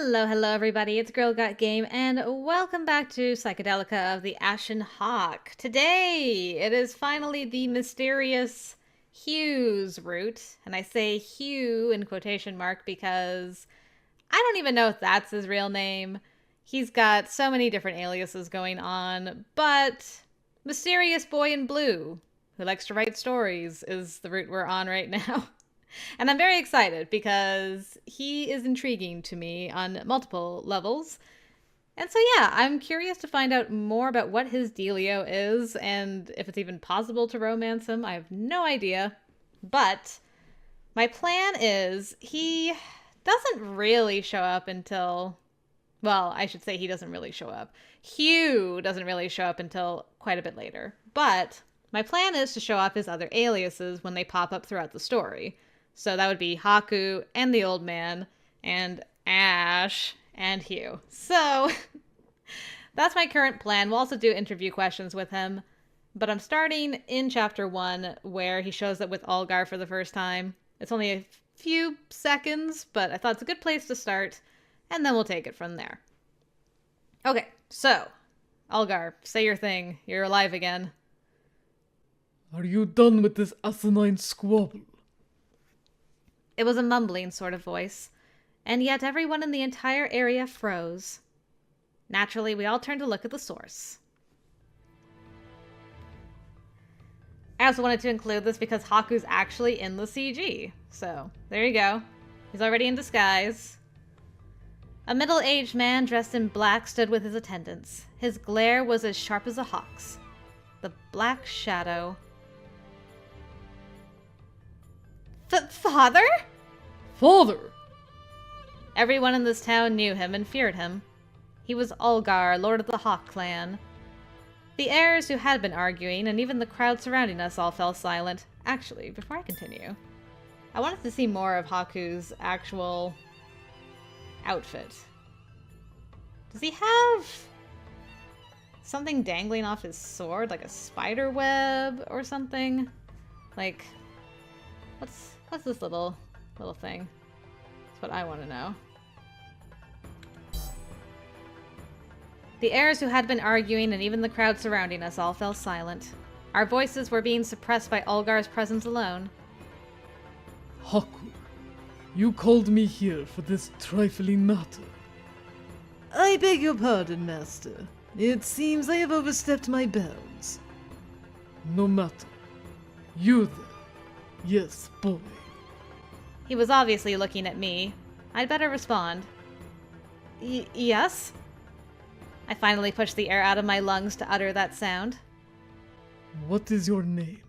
Hello everybody, it's GirlGotGame, and welcome back to Psychedelica of the Ashen Hawk. Today, it is finally the mysterious Hugh's route, and I say Hugh in quotation mark because I don't even know if that's his real name. He's got so many different aliases going on, but Mysterious Boy in Blue, who likes to write stories, is the route we're on right now. And I'm very excited because he is intriguing to me on multiple levels. And so, yeah, I'm curious to find out more about what his dealio is and if it's even possible to romance him. I have no idea. But my plan is he doesn't really show up until, well, I should say he doesn't really show up. Hugh doesn't really show up until quite a bit later. But my plan is to show off his other aliases when they pop up throughout the story. So that would be Haku and the old man and Ash and Hugh. So that's my current plan. We'll also do interview questions with him. But I'm starting in chapter 1 where he shows up with Algar for the first time. It's only a few seconds, but I thought it's a good place to start. And then we'll take it from there. Okay, so Algar, say your thing. You're alive again. Are you done with this asinine squabble? It was a mumbling sort of voice, and yet everyone in the entire area froze. Naturally, we all turned to look at the source. I also wanted to include this because Haku's actually in the CG. So, there you go. He's already in disguise. A middle-aged man dressed in black stood with his attendants. His glare was as sharp as a hawk's. The black shadow. Father? Father! Everyone in this town knew him and feared him. He was Algar, Lord of the Hawk clan. The heirs who had been arguing, and even the crowd surrounding us, all fell silent. Actually, before I continue, I wanted to see more of Haku's actual outfit. Does he have something dangling off his sword, like a spider web or something? Like, what's this little thing? That's what I want to know. The heirs who had been arguing and even the crowd surrounding us all fell silent. Our voices were being suppressed by Algar's presence alone. Haku, you called me here for this trifling matter. I beg your pardon, Master. It seems I have overstepped my bounds. No matter. You there. Yes, boy. He was obviously looking at me. I'd better respond. Yes? I finally pushed the air out of my lungs to utter that sound. What is your name?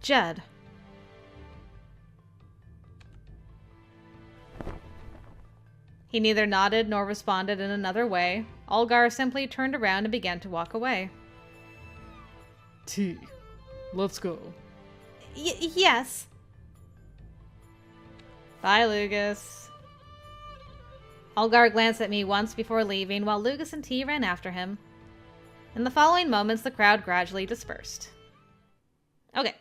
Judd. He neither nodded nor responded in another way. Algar simply turned around and began to walk away. T. Let's go. Yes. Bye, Lugus. Algar glanced at me once before leaving, while Lugus and T ran after him. In the following moments, the crowd gradually dispersed. Okay,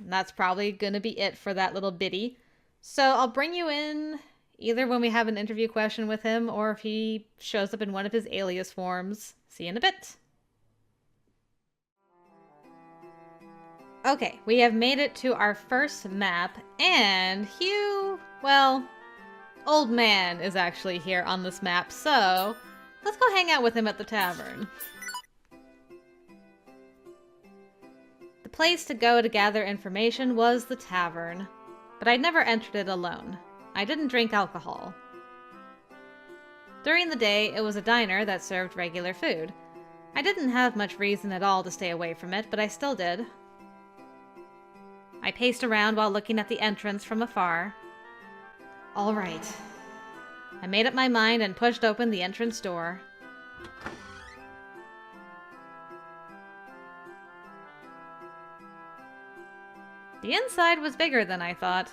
that's probably gonna be it for that little bitty. So I'll bring you in either when we have an interview question with him, or if he shows up in one of his alias forms. See you in a bit. Okay, we have made it to our first map, and Hugh, well, old man is actually here on this map, so let's go hang out with him at the tavern. The place to go to gather information was the tavern, but I'd never entered it alone. I didn't drink alcohol. During the day, it was a diner that served regular food. I didn't have much reason at all to stay away from it, but I still did. I paced around while looking at the entrance from afar. All right. I made up my mind and pushed open the entrance door. The inside was bigger than I thought.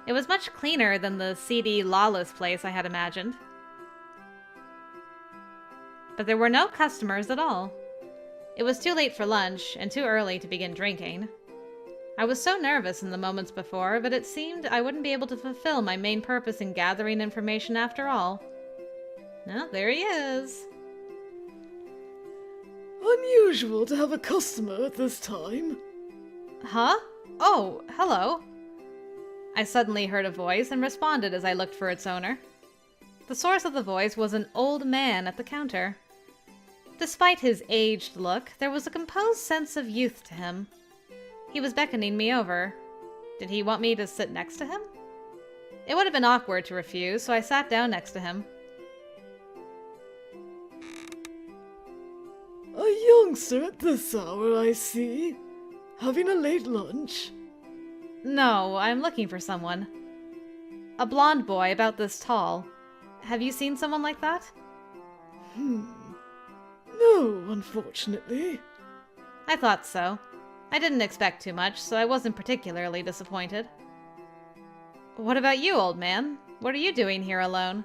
It was much cleaner than the seedy, lawless place I had imagined. But there were no customers at all. It was too late for lunch and too early to begin drinking. I was so nervous in the moments before, but it seemed I wouldn't be able to fulfill my main purpose in gathering information after all. Oh, there he is. Unusual to have a customer at this time. Huh? Oh, hello. I suddenly heard a voice and responded as I looked for its owner. The source of the voice was an old man at the counter. Despite his aged look, there was a composed sense of youth to him. He was beckoning me over. Did he want me to sit next to him? It would have been awkward to refuse, so I sat down next to him. A youngster at this hour, I see. Having a late lunch? No, I'm looking for someone. A blonde boy about this tall. Have you seen someone like that? No, unfortunately. I thought so. I didn't expect too much, so I wasn't particularly disappointed. What about you, old man? What are you doing here alone?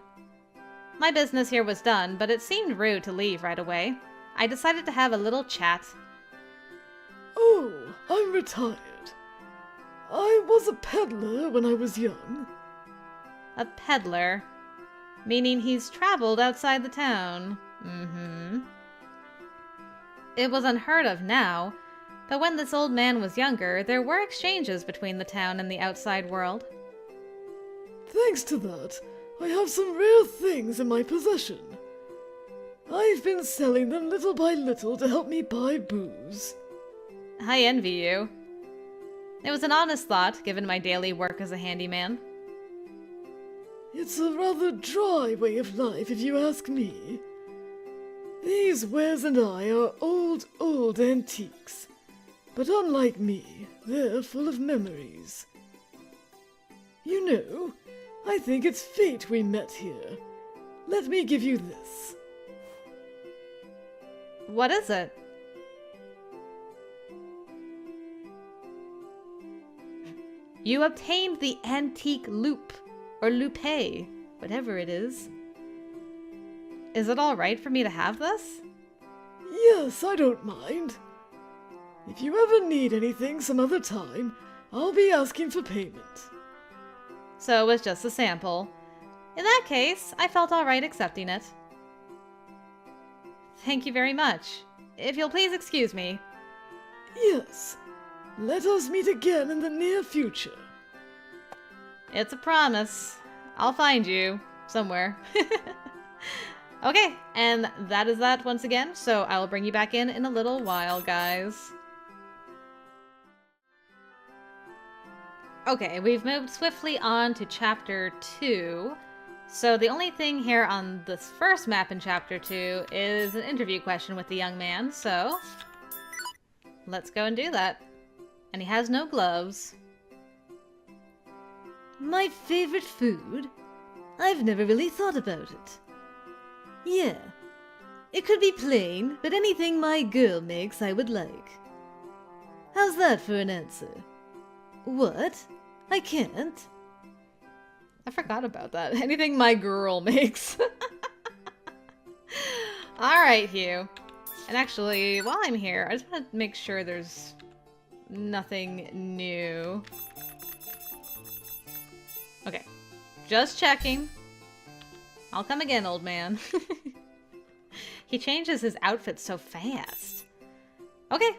My business here was done, but it seemed rude to leave right away. I decided to have a little chat. Oh, I'm retired. I was a peddler when I was young. A peddler? Meaning he's traveled outside the town. It was unheard of now, but when this old man was younger, there were exchanges between the town and the outside world. Thanks to that, I have some rare things in my possession. I've been selling them little by little to help me buy booze. I envy you. It was an honest thought, given my daily work as a handyman. It's a rather dry way of life, if you ask me. These wares and I are old antiques. But unlike me, they're full of memories. You know, I think it's fate we met here. Let me give you this. What is it? You obtained the antique loupe, or loupe, whatever it is. Is it all right for me to have this? Yes, I don't mind. If you ever need anything some other time, I'll be asking for payment. So it was just a sample. In that case, I felt all right accepting it. Thank you very much. If you'll please excuse me. Yes. Let us meet again in the near future. It's a promise. I'll find you somewhere. Okay, and that is that once again, so I will bring you back in a little while, guys. Okay, we've moved swiftly on to Chapter 2. So the only thing here on this first map in Chapter 2 is an interview question with the young man, so let's go and do that. And he has no gloves. My favorite food? I've never really thought about it. Yeah, it could be plain, but anything my girl makes I would like. How's that for an answer? What? I can't? I forgot about that. Anything my girl makes. Alright, Hugh. And actually, while I'm here, I just want to make sure there's nothing new. Okay. Just checking. I'll come again, old man. He changes his outfit so fast. Okay.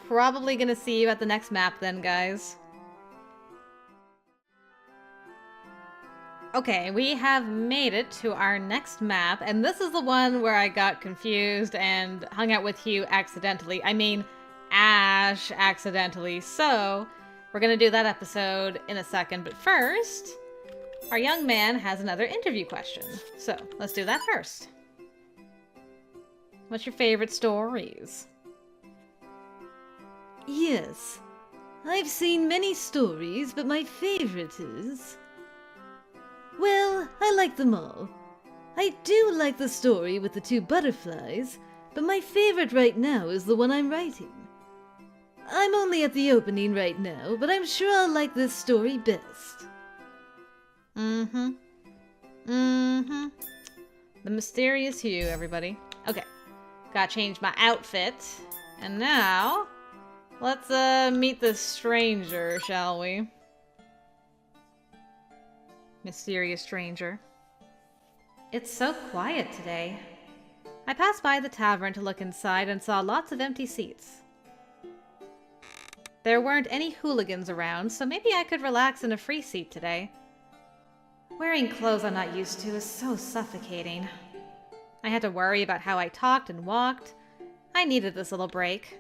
Probably gonna see you at the next map then, guys. Okay, we have made it to our next map, and this is the one where I got confused and hung out with Hugh accidentally. I mean, Ash accidentally. So, we're gonna do that episode in a second, but first, our young man has another interview question. So, let's do that first. What's your favorite stories? Yes, I've seen many stories, but my favorite is... Well, I like them all. I do like the story with the two butterflies, but my favorite right now is the one I'm writing. I'm only at the opening right now, but I'm sure I'll like this story best. The mysterious Hugh, everybody. Okay. Gotta change my outfit. And now, let's meet this stranger, shall we? Mysterious stranger. It's so quiet today. I passed by the tavern to look inside and saw lots of empty seats. There weren't any hooligans around, so maybe I could relax in a free seat today. Wearing clothes I'm not used to is so suffocating. I had to worry about how I talked and walked. I needed this little break.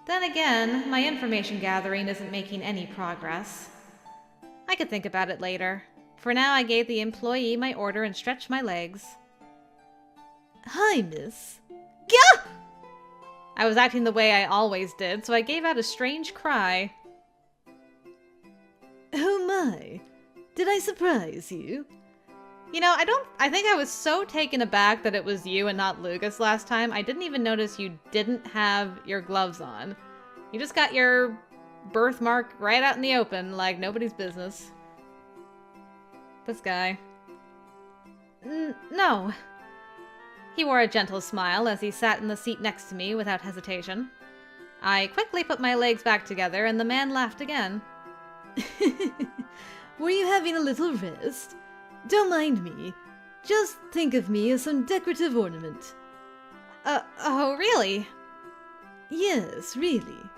Then again, my information gathering isn't making any progress. I could think about it later. For now, I gave the employee my order and stretched my legs. Hi, miss. Gah! I was acting the way I always did, so I gave out a strange cry. Oh my, did I surprise you? You know, I think I was so taken aback that it was you and not Lucas last time, I didn't even notice you didn't have your gloves on. You just got your birthmark right out in the open, like nobody's business. This guy. No. He wore a gentle smile as he sat in the seat next to me without hesitation. I quickly put my legs back together and the man laughed again. Were you having a little rest? Don't mind me. Just think of me as some decorative ornament. Oh, really? Yes, really.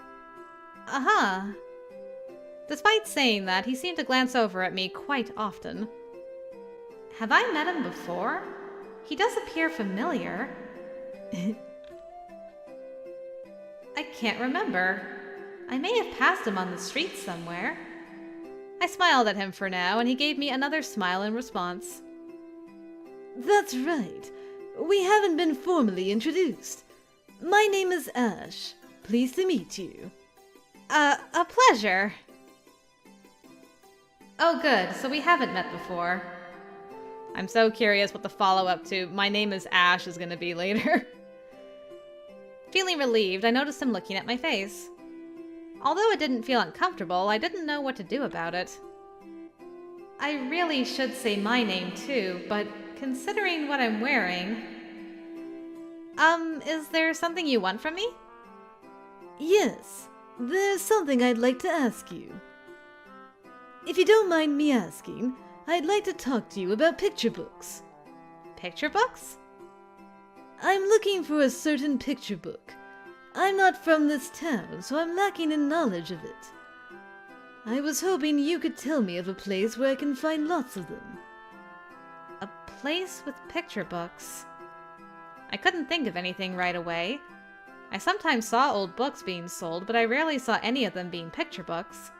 Uh-huh. Despite saying that, he seemed to glance over at me quite often. Have I met him before? He does appear familiar. I can't remember. I may have passed him on the street somewhere. I smiled at him for now, and he gave me another smile in response. That's right. We haven't been formally introduced. My name is Ash. Pleased to meet you. A pleasure. Oh, good. So we haven't met before. I'm so curious what the follow-up to "my name is Ash" is going to be later. Feeling relieved, I noticed him looking at my face. Although it didn't feel uncomfortable, I didn't know what to do about it. I really should say my name too, but considering what I'm wearing... is there something you want from me? Yes, there's something I'd like to ask you. If you don't mind me asking, I'd like to talk to you about picture books. Picture books? I'm looking for a certain picture book. I'm not from this town, so I'm lacking in knowledge of it. I was hoping you could tell me of a place where I can find lots of them. A place with picture books? I couldn't think of anything right away. I sometimes saw old books being sold, but I rarely saw any of them being picture books.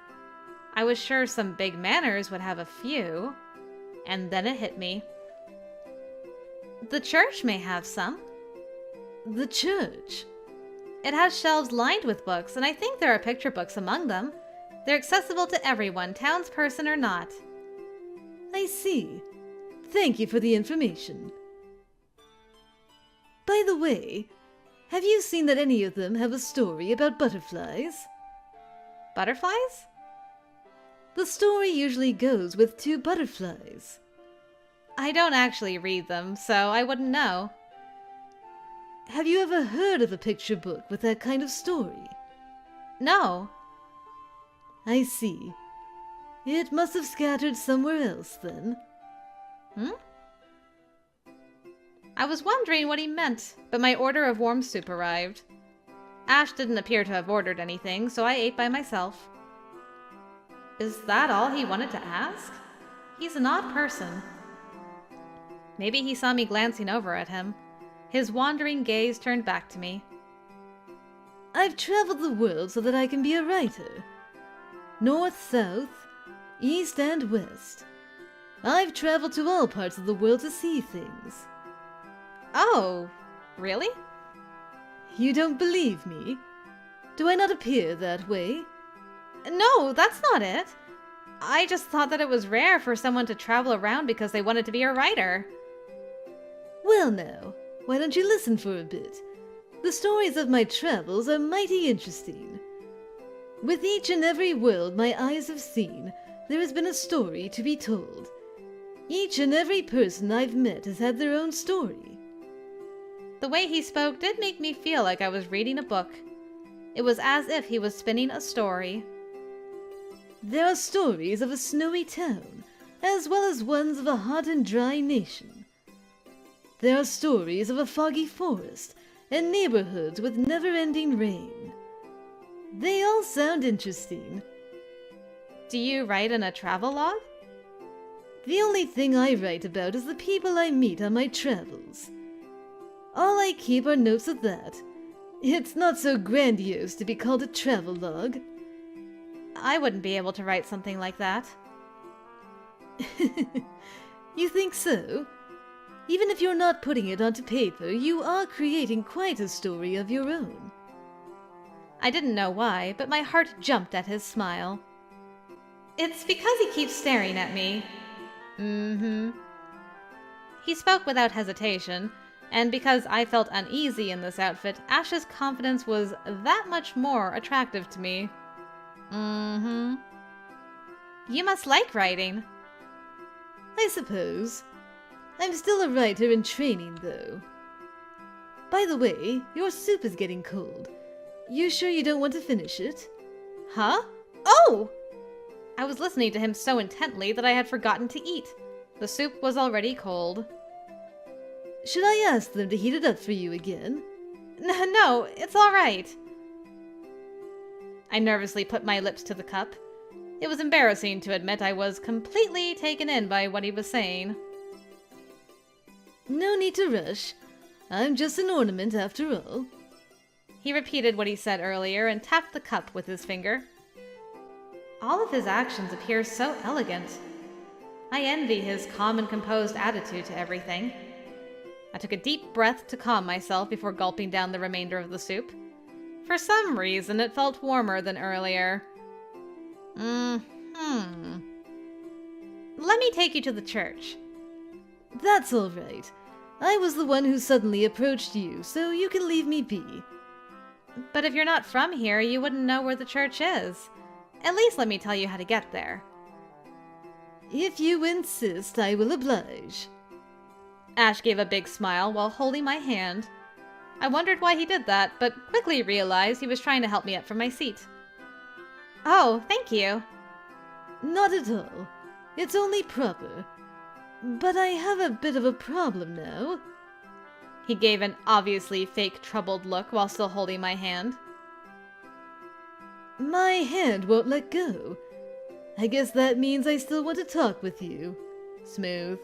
I was sure some big manors would have a few, and then it hit me. The church may have some. The church? It has shelves lined with books, and I think there are picture books among them. They're accessible to everyone, townsperson or not. I see. Thank you for the information. By the way, have you seen that any of them have a story about butterflies? Butterflies? The story usually goes with two butterflies. I don't actually read them, so I wouldn't know. Have you ever heard of a picture book with that kind of story? No. I see. It must have scattered somewhere else, then. I was wondering what he meant, but my order of warm soup arrived. Ash didn't appear to have ordered anything, so I ate by myself. Is that all he wanted to ask? He's an odd person. Maybe he saw me glancing over at him. His wandering gaze turned back to me. I've traveled the world so that I can be a writer. North, south, east and west. I've traveled to all parts of the world to see things. Oh, really? You don't believe me? Do I not appear that way? No, that's not it. I just thought that it was rare for someone to travel around because they wanted to be a writer. Well now, why don't you listen for a bit? The stories of my travels are mighty interesting. With each and every world my eyes have seen, there has been a story to be told. Each and every person I've met has had their own story. The way he spoke did make me feel like I was reading a book. It was as if he was spinning a story. There are stories of a snowy town, as well as ones of a hot and dry nation. There are stories of a foggy forest and neighborhoods with never-ending rain. They all sound interesting. Do you write in a travel log? The only thing I write about is the people I meet on my travels. All I keep are notes of that. It's not so grandiose to be called a travel log. I wouldn't be able to write something like that. You think so? Even if you're not putting it onto paper, you are creating quite a story of your own. I didn't know why, but my heart jumped at his smile. It's because he keeps staring at me. He spoke without hesitation, and because I felt uneasy in this outfit, Ash's confidence was that much more attractive to me. You must like writing. I suppose. I'm still a writer in training, though. By the way, your soup is getting cold. You sure you don't want to finish it? Huh? Oh! I was listening to him so intently that I had forgotten to eat. The soup was already cold. Should I ask them to heat it up for you again? No, it's all right. I nervously put my lips to the cup. It was embarrassing to admit I was completely taken in by what he was saying. No need to rush. I'm just an ornament after all. He repeated what he said earlier and tapped the cup with his finger. All of his actions appear so elegant. I envy his calm and composed attitude to everything. I took a deep breath to calm myself before gulping down the remainder of the soup. For some reason, it felt warmer than earlier. Let me take you to the church. That's all right. I was the one who suddenly approached you, so you can leave me be. But if you're not from here, you wouldn't know where the church is. At least let me tell you how to get there. If you insist, I will oblige. Ash gave a big smile while holding my hand. I wondered why he did that, but quickly realized he was trying to help me up from my seat. Oh, thank you. Not at all. It's only proper. But I have a bit of a problem now. He gave an obviously fake troubled look while still holding my hand. My hand won't let go. I guess that means I still want to talk with you. Smooth.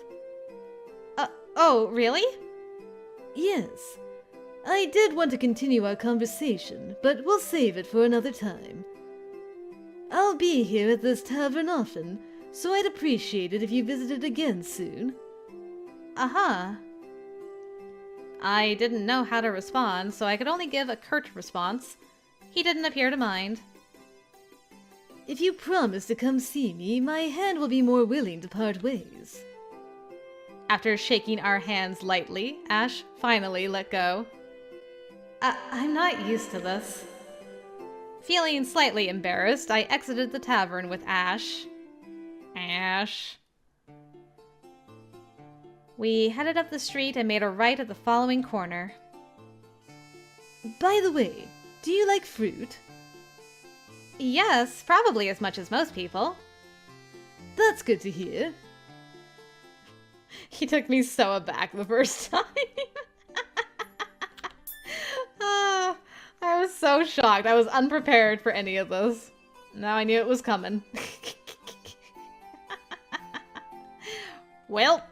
Oh, really? Yes. I did want to continue our conversation, but we'll save it for another time. I'll be here at this tavern often, so I'd appreciate it if you visited again soon. Uh-huh. I didn't know how to respond, so I could only give a curt response. He didn't appear to mind. If you promise to come see me, my hand will be more willing to part ways. After shaking our hands lightly, Ash finally let go. I'm not used to this. Feeling slightly embarrassed, I exited the tavern with Ash. We headed up the street and made a right at the following corner. By the way, do you like fruit? Yes, probably as much as most people. That's good to hear. He took me so aback the first time. I was so shocked. I was unprepared for any of this. Now I knew it was coming. Well.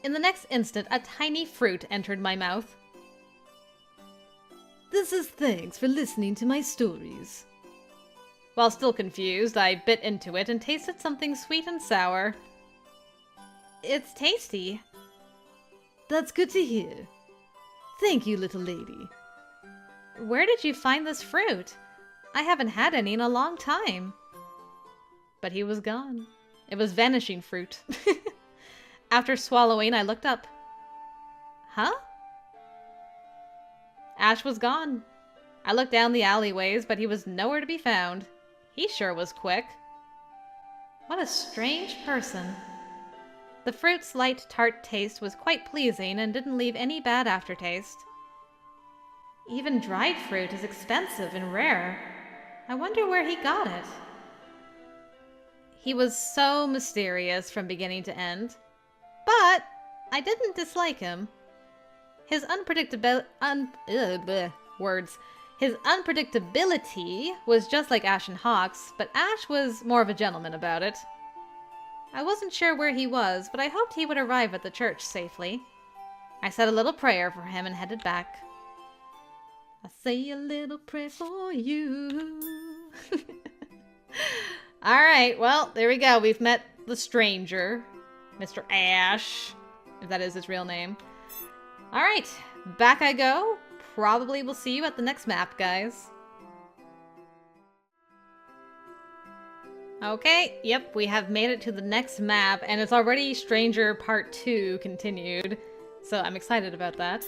In the next instant, a tiny fruit entered my mouth. This is thanks for listening to my stories. While still confused, I bit into it and tasted something sweet and sour. It's tasty. That's good to hear. Thank you, little lady. Where did you find this fruit? I haven't had any in a long time. But he was gone. It was vanishing fruit. After swallowing, I looked up. Huh? Ash was gone. I looked down the alleyways, but he was nowhere to be found. He sure was quick. What a strange person. The fruit's light tart taste was quite pleasing and didn't leave any bad aftertaste. Even dried fruit is expensive and rare. I wonder where he got it. He was so mysterious from beginning to end. But I didn't dislike him. His words. His unpredictability was just like Ashen Hawk's, but Ash was more of a gentleman about it. I wasn't sure where he was, but I hoped he would arrive at the church safely. I said a little prayer for him and headed back. I say a little prayer for you. Alright, well, there we go. We've met the stranger, Mr. Ash, if that is his real name. Alright, back I go. Probably will see you at the next map, guys. Okay, yep, we have made it to the next map, and it's already Stranger Part 2 continued, so I'm excited about that.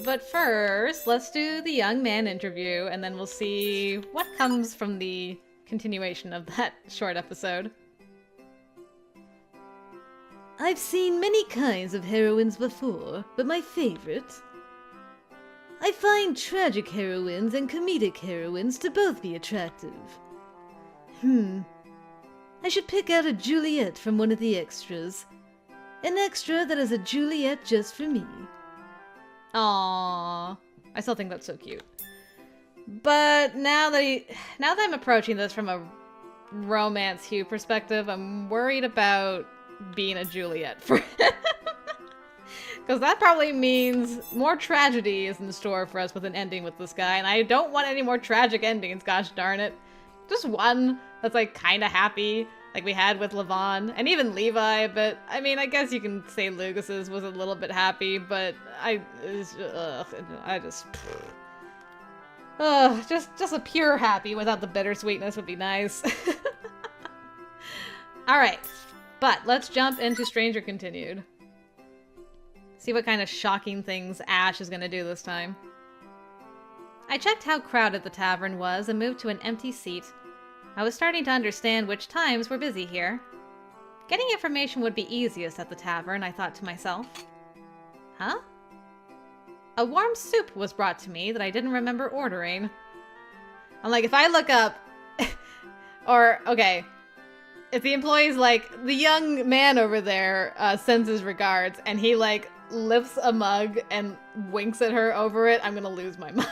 But first, let's do the young man interview, and then we'll see what comes from the continuation of that short episode. I've seen many kinds of heroines before, but my favorite... I find tragic heroines and comedic heroines to both be attractive. I should pick out a Juliet from one of the extras. An extra that is a Juliet just for me. Aww. I still think that's so cute. But now that I'm approaching this from a romance Hugh perspective, I'm worried about being a Juliet for him. Because that probably means more tragedy is in store for us with an ending with this guy, and I don't want any more tragic endings, gosh darn it. Just one that's like kind of happy, like we had with Levon, and even Levi, but I mean, I guess you can say Lucas's was a little bit happy, but just a pure happy without the bittersweetness would be nice. Alright, but let's jump into Stranger Continued. See what kind of shocking things Ash is gonna do this time. I checked how crowded the tavern was and moved to an empty seat. I was starting to understand which times were busy here. Getting information would be easiest at the tavern, I thought to myself. Huh? A warm soup was brought to me that I didn't remember ordering. I'm like, if I look up... or, okay. If the employee's like, the young man over there sends his regards, and he, like, lifts a mug and winks at her over it, I'm gonna lose my mind.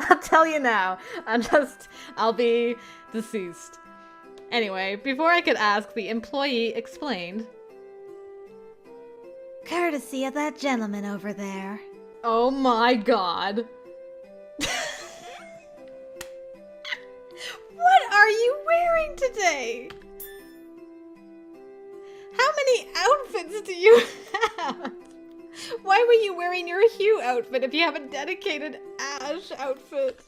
I'll tell you now. I'll be deceased. Anyway, before I could ask, the employee explained. Courtesy of that gentleman over there. Oh my god. What are you wearing today? How many outfits do you have? Why were you wearing your Hugh outfit if you have a dedicated Ash outfit?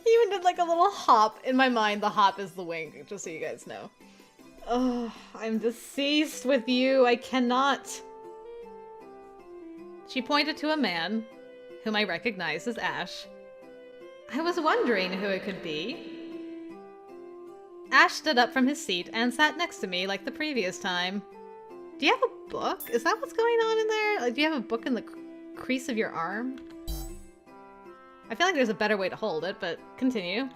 He even did like a little hop. In my mind, the hop is the wink, just so you guys know. Oh, I'm deceased with you. I cannot. She pointed to a man, whom I recognized as Ash. I was wondering who it could be. Ash stood up from his seat and sat next to me like the previous time. Do you have a book? Is that what's going on in there? Like, do you have a book in the crease of your arm? I feel like there's a better way to hold it, but continue.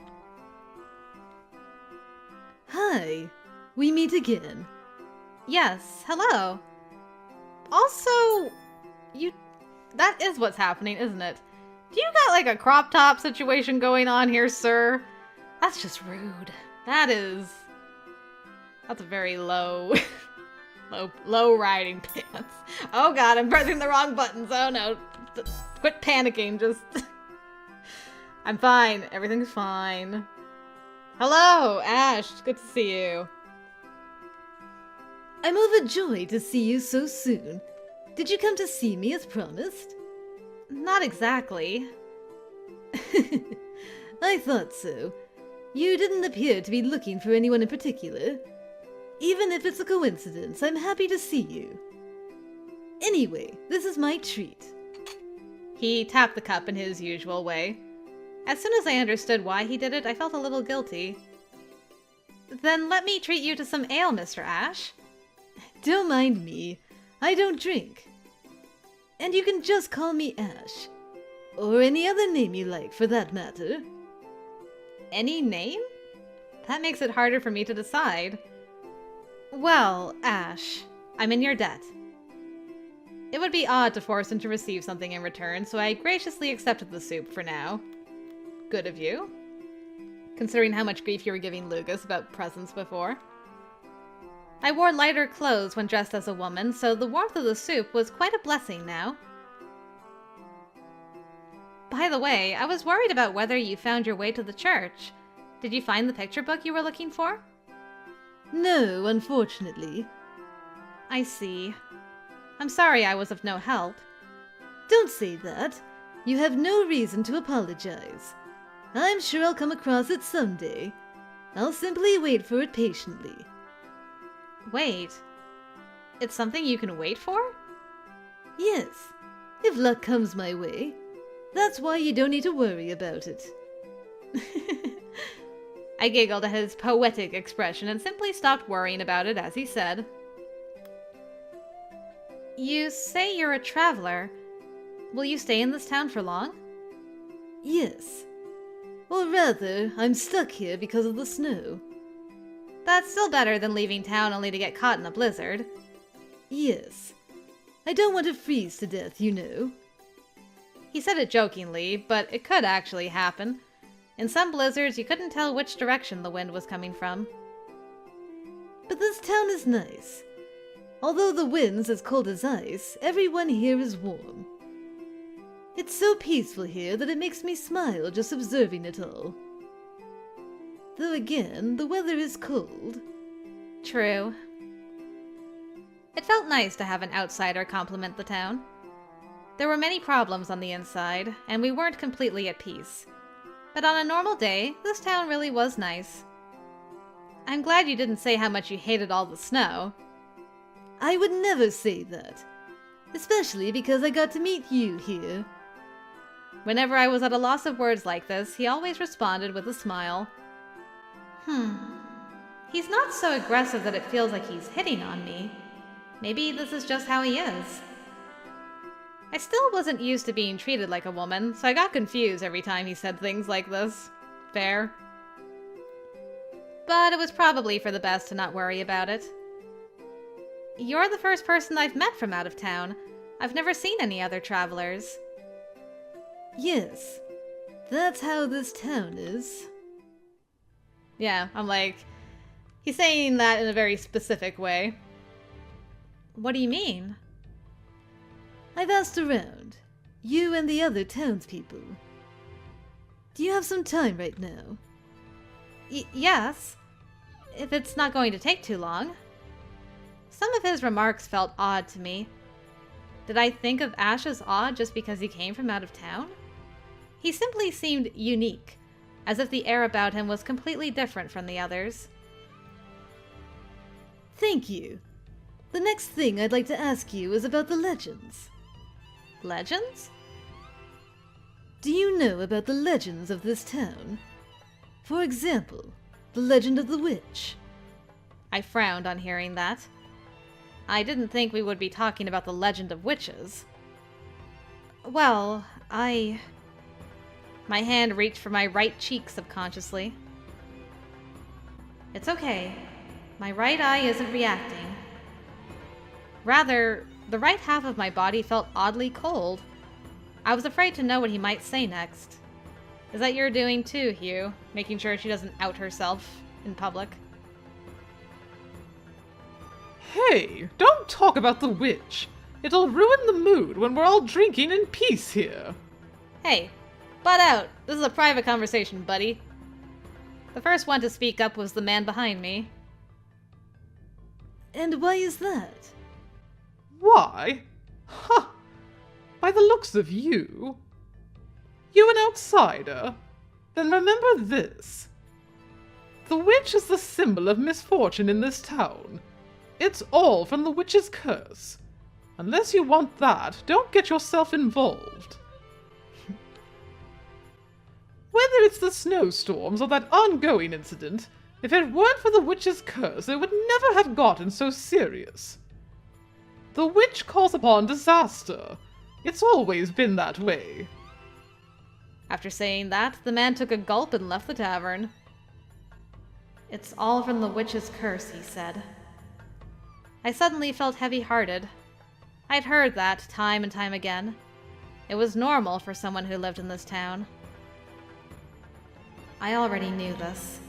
Hi, we meet again. Yes, hello. Also, that is what's happening, isn't it? Do you got like a crop top situation going on here, sir? That's just rude. That's a very low, low riding pants. Oh god, I'm pressing the wrong buttons. Oh no. Quit panicking, just... I'm fine. Everything's fine. Hello, Ash. Good to see you. I'm overjoyed to see you so soon. Did you come to see me as promised? Not exactly. I thought so. You didn't appear to be looking for anyone in particular. Even if it's a coincidence, I'm happy to see you. Anyway, this is my treat. He tapped the cup in his usual way. As soon as I understood why he did it, I felt a little guilty. Then let me treat you to some ale, Mr. Ash. Don't mind me. I don't drink. And you can just call me Ash. Or any other name you like, for that matter. Any name? That makes it harder for me to decide. Well, Ash, I'm in your debt. It would be odd to force him to receive something in return, so I graciously accepted the soup for now. Good of you. Considering how much grief you were giving Lucas about presents before. I wore lighter clothes when dressed as a woman, so the warmth of the soup was quite a blessing now. By the way, I was worried about whether you found your way to the church. Did you find the picture book you were looking for? No, unfortunately. I see. I'm sorry I was of no help. Don't say that. You have no reason to apologize. I'm sure I'll come across it someday. I'll simply wait for it patiently. Wait. It's something you can wait for? Yes, if luck comes my way. That's why you don't need to worry about it. I giggled at his poetic expression and simply stopped worrying about it as he said, You say you're a traveler. Will you stay in this town for long? Yes. Or rather, I'm stuck here because of the snow. That's still better than leaving town only to get caught in a blizzard. Yes. I don't want to freeze to death, you know. He said it jokingly, but it could actually happen. In some blizzards, you couldn't tell which direction the wind was coming from. But this town is nice. Although the wind's as cold as ice, everyone here is warm. It's so peaceful here that it makes me smile just observing it all. Though again, the weather is cold. True. It felt nice to have an outsider compliment the town. There were many problems on the inside, and we weren't completely at peace. But on a normal day, this town really was nice. I'm glad you didn't say how much you hated all the snow. I would never say that. Especially because I got to meet you here. Whenever I was at a loss of words like this, he always responded with a smile. He's not so aggressive that it feels like he's hitting on me. Maybe this is just how he is. I still wasn't used to being treated like a woman, so I got confused every time he said things like this. Fair. But it was probably for the best to not worry about it. You're the first person I've met from out of town. I've never seen any other travelers. Yes, that's how this town is. Yeah, I'm like, he's saying that in a very specific way. What do you mean? I've asked around, you and the other townspeople. Do you have some time right now? Yes, if it's not going to take too long. Some of his remarks felt odd to me. Did I think of Ash as odd just because he came from out of town? He simply seemed unique, as if the air about him was completely different from the others. Thank you. The next thing I'd like to ask you is about the legends. Legends? Do you know about the legends of this town? For example, the legend of the witch. I frowned on hearing that. I didn't think we would be talking about the legend of witches. Well, My hand reached for my right cheek subconsciously. It's okay. My right eye isn't reacting. Rather, the right half of my body felt oddly cold. I was afraid to know what he might say next. Is that you're doing too, Hugh? Making sure she doesn't out herself in public? Hey, don't talk about the witch. It'll ruin the mood when we're all drinking in peace here. Hey, butt out. This is a private conversation, buddy. The first one to speak up was the man behind me. And why is that? Why? Ha! By the looks of you. You an outsider? Then remember this. The witch is the symbol of misfortune in this town. It's all from the witch's curse. Unless you want that, don't get yourself involved. Whether it's the snowstorms or that ongoing incident, if it weren't for the witch's curse, it would never have gotten so serious. The witch calls upon disaster. It's always been that way. After saying that, the man took a gulp and left the tavern. It's all from the witch's curse, he said. I suddenly felt heavy-hearted. I'd heard that time and time again. It was normal for someone who lived in this town. I already knew this.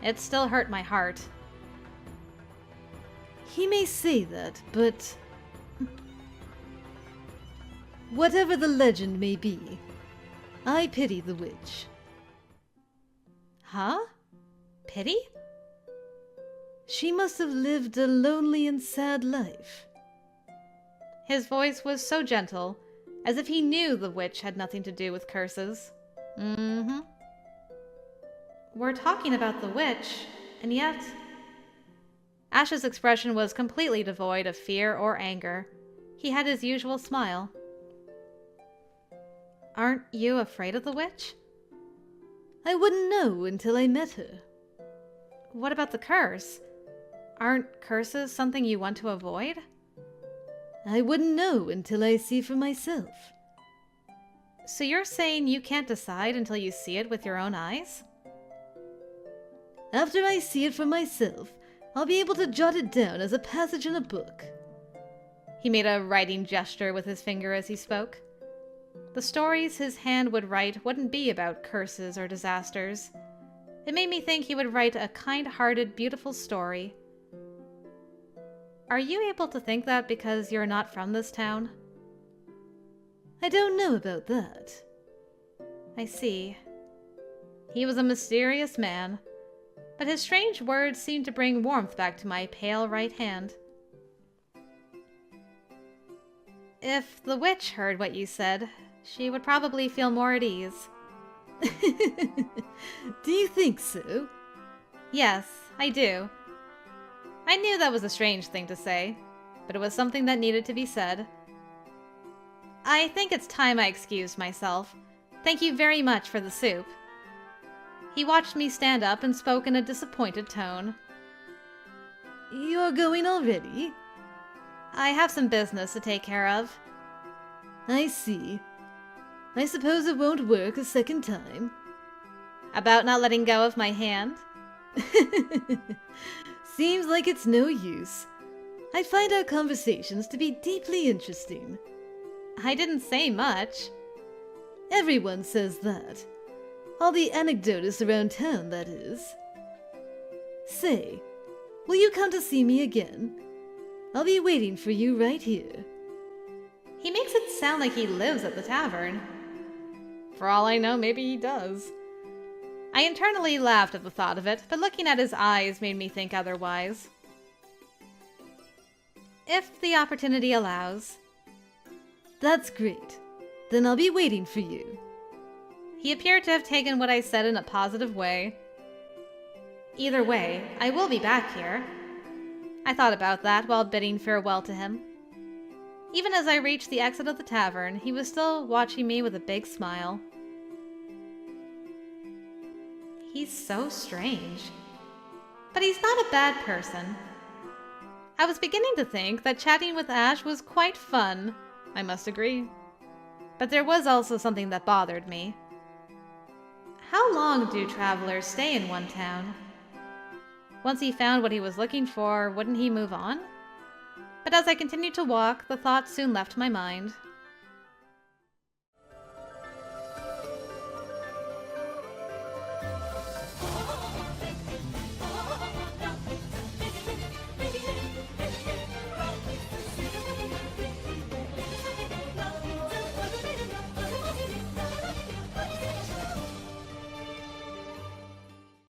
It still hurt my heart. He may say that, but whatever the legend may be, I pity the witch. Huh? Pity? She must have lived a lonely and sad life. His voice was so gentle, as if he knew the witch had nothing to do with curses. Mm-hmm. We're talking about the witch, and yet... Ash's expression was completely devoid of fear or anger. He had his usual smile. Aren't you afraid of the witch? I wouldn't know until I met her. What about the curse? Aren't curses something you want to avoid? I wouldn't know until I see for myself. So you're saying you can't decide until you see it with your own eyes? After I see it for myself, I'll be able to jot it down as a passage in a book. He made a writing gesture with his finger as he spoke. The stories his hand would write wouldn't be about curses or disasters. It made me think he would write a kind-hearted, beautiful story. Are you able to think that because you're not from this town? I don't know about that. I see. He was a mysterious man, but his strange words seemed to bring warmth back to my pale right hand. If the witch heard what you said, she would probably feel more at ease. Do you think so? Yes, I do. I knew that was a strange thing to say, but it was something that needed to be said. I think it's time I excused myself. Thank you very much for the soup. He watched me stand up and spoke in a disappointed tone. You're going already? I have some business to take care of. I see. I suppose it won't work a second time. About not letting go of my hand? Seems like it's no use. I find our conversations to be deeply interesting. I didn't say much. Everyone says that. All the anecdotes around town, that is. Say, will you come to see me again? I'll be waiting for you right here. He makes it sound like he lives at the tavern. For all I know, maybe he does. I internally laughed at the thought of it, but looking at his eyes made me think otherwise. If the opportunity allows. That's great. Then I'll be waiting for you. He appeared to have taken what I said in a positive way. Either way, I will be back here. I thought about that while bidding farewell to him. Even as I reached the exit of the tavern, he was still watching me with a big smile. He's so strange. But he's not a bad person. I was beginning to think that chatting with Ash was quite fun, I must agree. But there was also something that bothered me. How long do travelers stay in one town? Once he found what he was looking for, wouldn't he move on? But as I continued to walk, the thought soon left my mind.